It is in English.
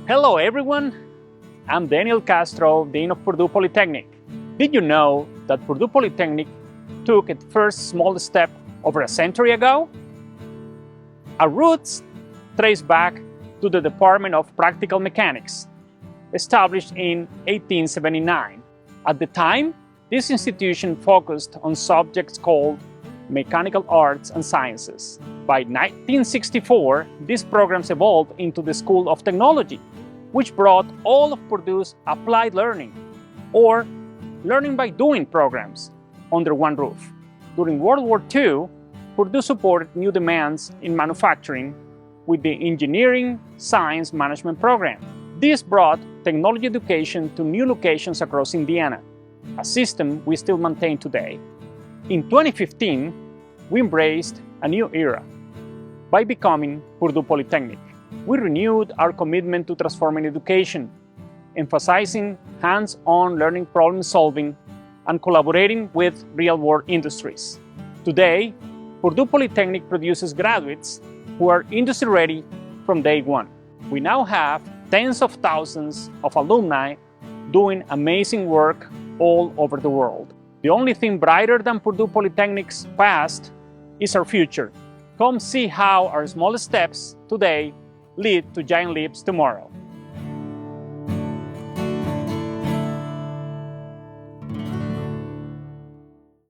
Hello everyone, I'm Daniel Castro, Dean of Purdue Polytechnic. Did you know that Purdue Polytechnic took its first small step over a century ago? Our roots trace back to the Department of Practical Mechanics, established in 1879. At the time, this institution focused on subjects called mechanical arts and sciences. By 1964, these programs evolved into the School of Technology, which brought all of Purdue's applied learning, or learning by doing programs, under one roof. During World War II, Purdue supported new demands in manufacturing with the Engineering Science Management program. This brought technology education to new locations across Indiana, a system we still maintain today. In 2015, we embraced a new era by becoming Purdue Polytechnic. We renewed our commitment to transforming education, emphasizing hands-on learning, problem-solving, and collaborating with real-world industries. Today, Purdue Polytechnic produces graduates who are industry-ready from day one. We now have tens of thousands of alumni doing amazing work all over the world. The only thing brighter than Purdue Polytechnic's past is our future. Come see how our small steps today lead to giant leaps tomorrow.